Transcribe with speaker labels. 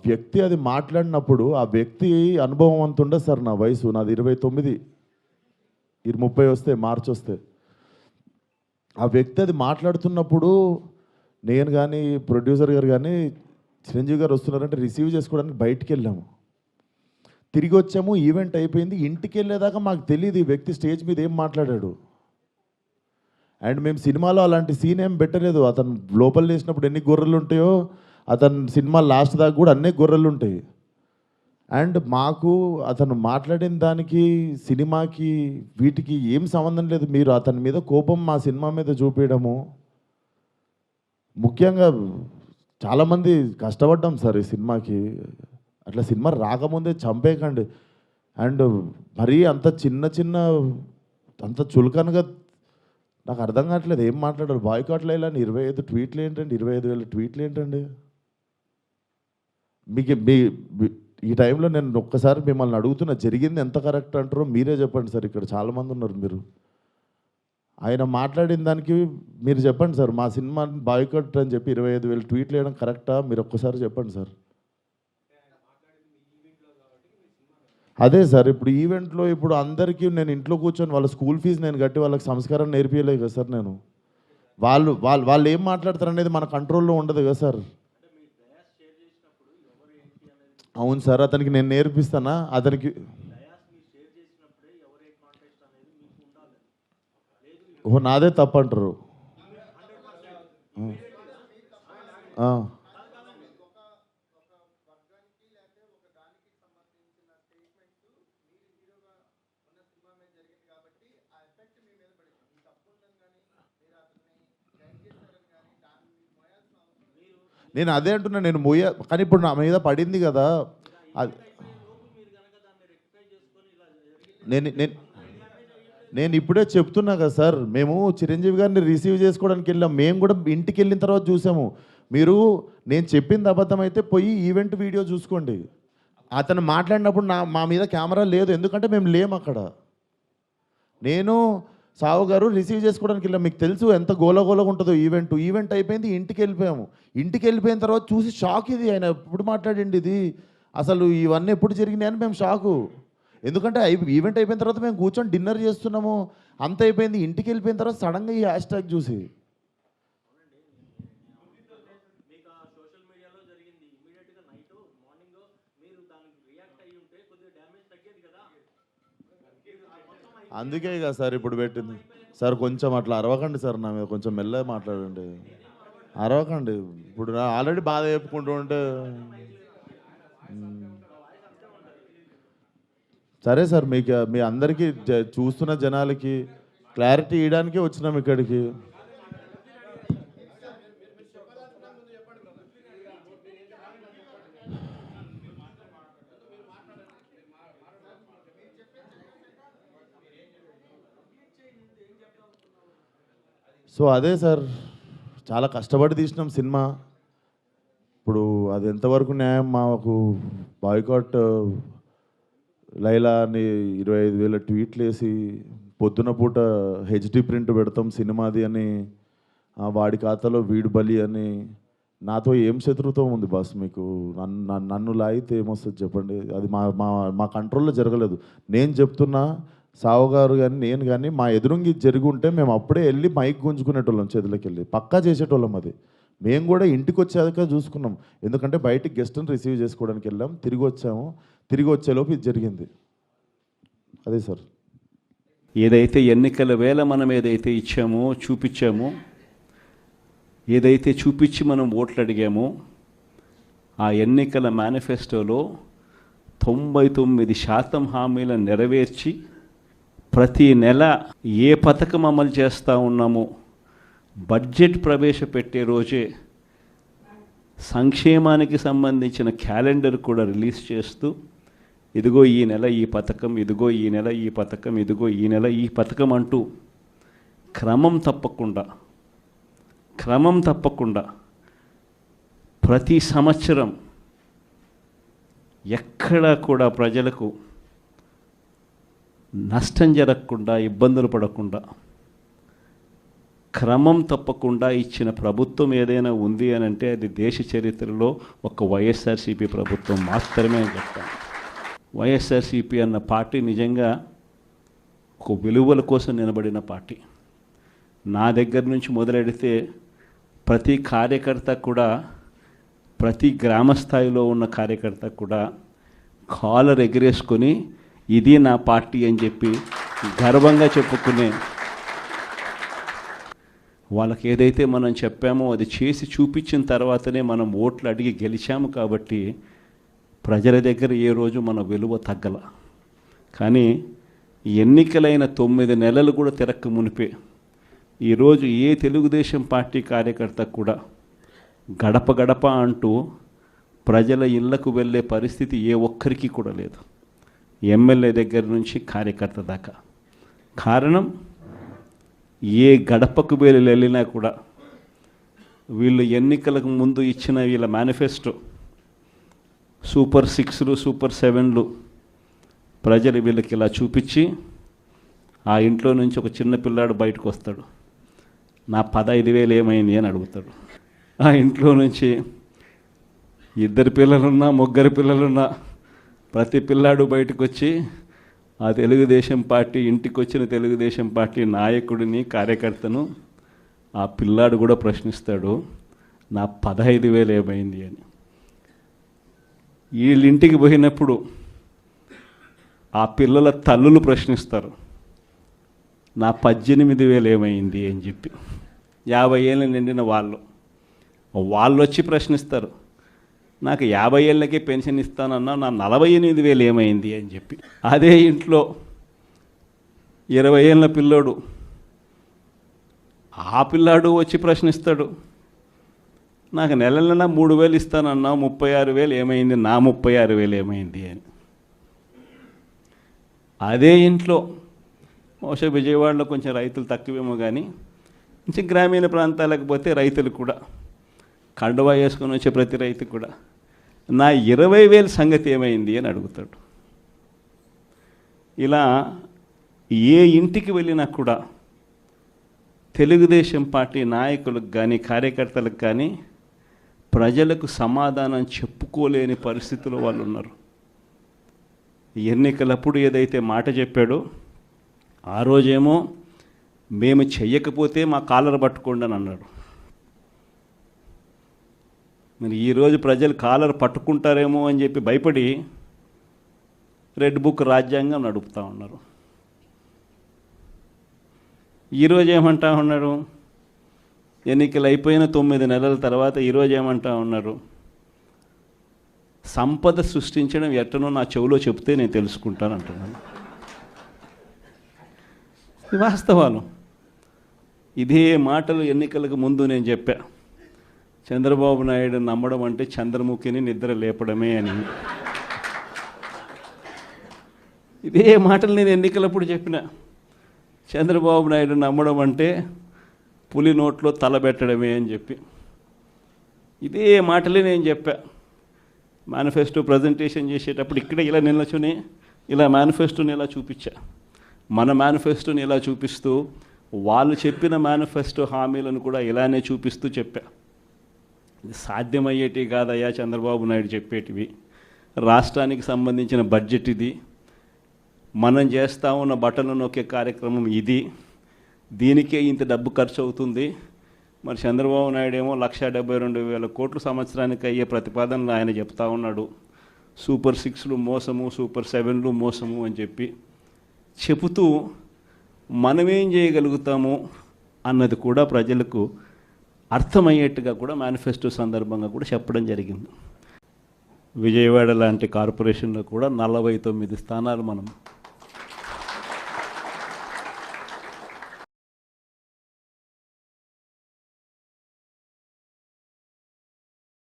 Speaker 1: వ్యక్తి అది మాట్లాడినప్పుడు ఆ వ్యక్తి అనుభవం అంత ఉండదు సార్. నా వయసు నాది 29, 30 వస్తే మార్చి వస్తే ఆ వ్యక్తి అది మాట్లాడుతున్నప్పుడు నేను కానీ ప్రొడ్యూసర్ గారు కానీ చిరంజీవి గారు వస్తున్నారంటే రిసీవ్ చేసుకోవడానికి బయటికి వెళ్ళాము. తిరిగి వచ్చాము, ఈవెంట్ అయిపోయింది. ఇంటికి వెళ్ళేదాకా మాకు తెలియదు ఈ వ్యక్తి స్టేజ్ మీద ఏం మాట్లాడాడు. అండ్ మేము సినిమాలో అలాంటి సీన్ ఏం పెట్టలేదు. అతను లోపల వేసినప్పుడు ఎన్ని గొర్రెలు ఉంటాయో అతను సినిమా లాస్ట్ దాకా కూడా అన్నీ గొర్రెలు ఉంటాయి. అండ్ మాకు అతను మాట్లాడిన దానికి సినిమాకి వీటికి ఏం సంబంధం లేదు. మీరు అతని మీద కోపం మా సినిమా మీద చూపించడము, ముఖ్యంగా చాలామంది కష్టపడ్డాం సార్ ఈ సినిమాకి. అట్లా సినిమా రాకముందే చంపేయకండి. అండ్ మరీ అంత చిన్న అంత చులకనగా నాకు అర్థం కావట్లేదు ఏం మాట్లాడారు. బాయ్కాట్లు వేయాలని 25 ట్వీట్లు ఏంటండి, 25,000 ట్వీట్లు ఏంటండి? మీకు ఈ టైంలో నేను ఒక్కసారి మిమ్మల్ని అడుగుతున్నా, జరిగింది ఎంత కరెక్ట్ అంటారో మీరే చెప్పండి సార్. ఇక్కడ చాలామంది ఉన్నారు. మీరు ఆయన మాట్లాడిన దానికి మీరు చెప్పండి సార్. మా సినిమా బాయ్కాట్ అని చెప్పి 25,000 ట్వీట్లు వేయడం కరెక్టా? మీరు ఒక్కసారి చెప్పండి సార్. అదే సార్, ఇప్పుడు ఈవెంట్లో ఇప్పుడు అందరికీ నేను ఇంట్లో కూర్చొని వాళ్ళ స్కూల్ ఫీజు నేను కట్టి వాళ్ళకి సంస్కారం నేర్పించలేదు కదా సార్. నేను వాళ్ళు ఏం మాట్లాడతారు అనేది మన కంట్రోల్లో ఉండదు కదా సార్. అవును సార్, అతనికి నేను నేర్పిస్తానా? అతనికి ఓ నాదే తప్పు అంటారు. నేను అదే అంటున్నా, నేను కానీ ఇప్పుడు నా మీద పడింది కదా. నేను ఇప్పుడే చెప్తున్నా కదా సార్. మేము చిరంజీవి గారిని రిసీవ్ చేసుకోవడానికి వెళ్ళాం. మేము కూడా ఇంటికి వెళ్ళిన తర్వాత చూసాము. మీరు నేను చెప్పింది అబద్ధం అయితే పోయి ఈవెంట్ వీడియో చూసుకోండి. అతను మాట్లాడినప్పుడు మా మీద కెమెరా లేదు, ఎందుకంటే మేము లేము అక్కడ. నేను సావు గారు రిసీవ్ చేసుకోవడానికి వెళ్ళాం. మీకు తెలుసు ఎంత గోలగోలగా ఉంటుందో ఈవెంట్ అయిపోయింది, ఇంటికి వెళ్ళిపోయాము. ఇంటికి వెళ్ళిపోయిన తర్వాత చూసి షాక్. ఇది ఆయన ఎప్పుడు మాట్లాడండి, ఇది అసలు ఇవన్నీ ఎప్పుడు జరిగినాయి అని మేము షాకు. ఎందుకంటే ఈవెంట్ అయిపోయిన తర్వాత మేము కూర్చొని డిన్నర్ చేస్తున్నాము, అంత అయిపోయింది. ఇంటికి వెళ్ళిపోయిన తర్వాత సడన్గా ఈ హ్యాష్ ట్యాగ్ చూసి అందుకే కదా సార్ ఇప్పుడు పెట్టింది. సార్ కొంచెం అట్లా అరవకండి సార్, నా మీద కొంచెం మెల్లగా మాట్లాడండి. అరవకండి. ఇప్పుడు ఆల్రెడీ బాధ చెప్పుకుంటూ ఉంటే సరే సార్. మీకు మీ అందరికీ చూస్తున్న జనాలకి క్లారిటీ ఇవ్వడానికే వచ్చినాం ఇక్కడికి. సో అదే సార్, చాలా కష్టపడి తీసినాం సినిమా. ఇప్పుడు అది ఎంతవరకు న్యాయం? మాకు బాయ్కాట్ లైలా అని 25,000 ట్వీట్లు వేసి పొద్దున పూట హెచ్డి ప్రింట్ పెడతాం సినిమాది అని, వాడి ఖాతాలో వీడు బలి అని. నాతో ఏం శత్రుత్వం ఉంది బాస్ మీకు? నన్ను లాగితే ఏమొస్తుంది చెప్పండి? అది మా కంట్రోల్లో జరగలేదు. నేను చెప్తున్నా, సావు గారు కానీ నేను కానీ మా ఎదురుంగి జరిగి ఉంటే మేము అప్పుడే వెళ్ళి మైక్ గుంజుకునేటోళ్ళం, చేతులకి వెళ్ళి పక్కా చేసేటోళ్ళం. అది మేము కూడా ఇంటికి వచ్చాక చూసుకున్నాం. ఎందుకంటే బయటికి గెస్ట్ని రిసీవ్ చేసుకోవడానికి వెళ్ళాం, తిరిగి వచ్చాము. తిరిగి వచ్చేలోపు ఇది జరిగింది. అదే సార్.
Speaker 2: ఏదైతే ఎన్నికల వేళ మనం ఏదైతే ఇచ్చామో చూపించామో, ఏదైతే చూపించి మనం ఓట్లు అడిగామో, ఆ ఎన్నికల మేనిఫెస్టోలో 99% హామీలను నెరవేర్చి ప్రతి నెల ఏ పథకం అమలు చేస్తూ ఉన్నామో బడ్జెట్ ప్రవేశపెట్టే రోజే సంక్షేమానికి సంబంధించిన క్యాలెండర్ కూడా రిలీజ్ చేస్తూ, ఇదిగో ఈ నెల ఈ పథకం, ఇదిగో ఈ నెల ఈ పథకం, ఇదిగో ఈ నెల ఈ పథకం అంటూ క్రమం తప్పకుండా ప్రతి సంవత్సరం ఎక్కడా కూడా ప్రజలకు నష్టం జరగకుండా, ఇబ్బందులు పడకుండా క్రమం తప్పకుండా ఇచ్చిన ప్రభుత్వం ఏదైనా ఉంది అని అంటే అది దేశ చరిత్రలో ఒక వైఎస్ఆర్సీపీ ప్రభుత్వం మాత్రమే అని చెప్తాను. వైఎస్ఆర్సీపీ అన్న పార్టీ నిజంగా ఒక విలువల కోసం నిలబడిన పార్టీ. నా దగ్గర నుంచి మొదలెడితే ప్రతి కార్యకర్త కూడా, ప్రతి గ్రామ స్థాయిలో ఉన్న కార్యకర్త కూడా కాలర్ ఎగిరేసుకొని ఇది నా పార్టీ అని చెప్పి గర్వంగా చెప్పుకునే వాళ్ళకి ఏదైతే మనం చెప్పామో అది చేసి చూపించిన తర్వాతనే మనం ఓట్లు అడిగి గెలిచాము. కాబట్టి ప్రజల దగ్గర ఏ రోజు మన విలువ తగ్గల. కానీ ఎన్నికలైన 9 నెలలు కూడా తిరక్క మునిపే ఈరోజు ఏ తెలుగుదేశం పార్టీ కార్యకర్త కూడా గడప గడప అంటూ ప్రజల ఇళ్లకు వెళ్ళే పరిస్థితి ఏ ఒక్కరికి కూడా లేదు, ఎమ్మెల్యే దగ్గర నుంచి కార్యకర్త దాకా. కారణం ఏ గడపకు వెళ్ళినా కూడా వీళ్ళు ఎన్నికలకు ముందు ఇచ్చిన వీళ్ళ మేనిఫెస్టో సూపర్ 6లు సూపర్ 7లు ప్రజలు వీళ్ళకి ఇలా చూపించి ఆ ఇంట్లో నుంచి ఒక చిన్న పిల్లాడు బయటకు వస్తాడు, నా 15,000 ఏమైంది అని అడుగుతాడు. ఆ ఇంట్లో నుంచి 2 పిల్లలున్నా 3 పిల్లలున్నా ప్రతి పిల్లాడు బయటకు వచ్చి ఆ తెలుగుదేశం పార్టీ ఇంటికి వచ్చిన తెలుగుదేశం పార్టీ నాయకుడిని కార్యకర్తను ఆ పిల్లాడు కూడా ప్రశ్నిస్తాడు, నా 15,000 ఏమైంది అని. వీళ్ళింటికి పోయినప్పుడు ఆ పిల్లల తల్లులు ప్రశ్నిస్తారు, నా 18,000 ఏమైంది అని చెప్పి. 50 ఏళ్ళు నిండిన వాళ్ళు వచ్చి ప్రశ్నిస్తారు, నాకు 50 ఏళ్ళకే పెన్షన్ ఇస్తానన్నా నా 48,000 ఏమైంది అని చెప్పి. అదే ఇంట్లో 20 ఏళ్ళ పిల్లోడు ఆ పిల్లాడు వచ్చి ప్రశ్నిస్తాడు, నాకు నెల 3,000 ఇస్తానన్నా 36,000 ఏమైంది, నా 36,000 ఏమైంది అని. అదే ఇంట్లో బహుశా విజయవాడలో కొంచెం రైతులు తక్కువేమో కానీ కొంచెం గ్రామీణ ప్రాంతాలకు పోతే రైతులు కూడా కండువా వేసుకొని వచ్చే ప్రతి రైతు కూడా నా 20,000 సంగతి ఏమైంది అని అడుగుతాడు. ఇలా ఏ ఇంటికి వెళ్ళినా కూడా తెలుగుదేశం పార్టీ నాయకులకు కానీ కార్యకర్తలకు కానీ ప్రజలకు సమాధానం చెప్పుకోలేని పరిస్థితిలో వాళ్ళు ఉన్నారు. ఎన్నికలప్పుడు ఏదైతే మాట చెప్పాడో ఆ రోజేమో మేము చెయ్యకపోతే మా కాలర్ పట్టుకోండి అని అన్నాడు. మరి ఈరోజు ప్రజలు కాలర్ పట్టుకుంటారేమో అని చెప్పి భయపడి రెడ్ బుక్ రాజ్యాంగం నడుపుతూ ఉన్నారు. ఈరోజు ఏమంటా ఉన్నారు, ఎన్నికలు అయిపోయిన 9 నెలల తర్వాత ఈరోజు ఏమంటా ఉన్నారు, సంపద సృష్టించడం ఎట్టనో నా చెవిలో చెప్తే నేను తెలుసుకుంటాను అంటున్నాను. వాస్తవాలు. ఇదే మాటలు ఎన్నికలకు ముందు నేను చెప్పా, చంద్రబాబు నాయుడు నమ్మడం అంటే చంద్రముఖిని నిద్ర లేపడమే అని. ఇదే మాటలు నేను ఎన్నికలప్పుడు చెప్పిన, చంద్రబాబు నాయుడు నమ్మడం అంటే పులి నోట్లో తలబెట్టడమే అని చెప్పి. ఇదే మాటలే నేను చెప్పా మేనిఫెస్టో ప్రజెంటేషన్ చేసేటప్పుడు. ఇక్కడ ఇలా నిల్చుని ఇలా మేనిఫెస్టోని ఇలా చూపించా. మన మేనిఫెస్టోని ఇలా చూపిస్తూ వాళ్ళు చెప్పిన మేనిఫెస్టో హామీలను కూడా ఇలానే చూపిస్తూ చెప్పా. ఇది సాధ్యమయ్యేటివి కాదయ్యా చంద్రబాబు నాయుడు చెప్పేటివి. రాష్ట్రానికి సంబంధించిన బడ్జెట్ ఇది, మనం చేస్తూ ఉన్న బటన్లు నొక్కే కార్యక్రమం ఇది, దీనికే ఇంత డబ్బు ఖర్చు అవుతుంది. మరి చంద్రబాబు నాయుడు ఏమో 1,72,000 కోట్లు సంవత్సరానికి అయ్యే ప్రతిపాదనలు ఆయన చెప్తా ఉన్నాడు. సూపర్ 6లు మోసము, సూపర్ 7లు మోసము అని చెప్పి చెబుతూ మనమేం చేయగలుగుతాము అన్నది కూడా ప్రజలకు అర్థమయ్యేట్టుగా కూడా మేనిఫెస్టో సందర్భంగా కూడా చెప్పడం జరిగింది. విజయవాడ లాంటి కార్పొరేషన్లో కూడా 49 స్థానాలు మనం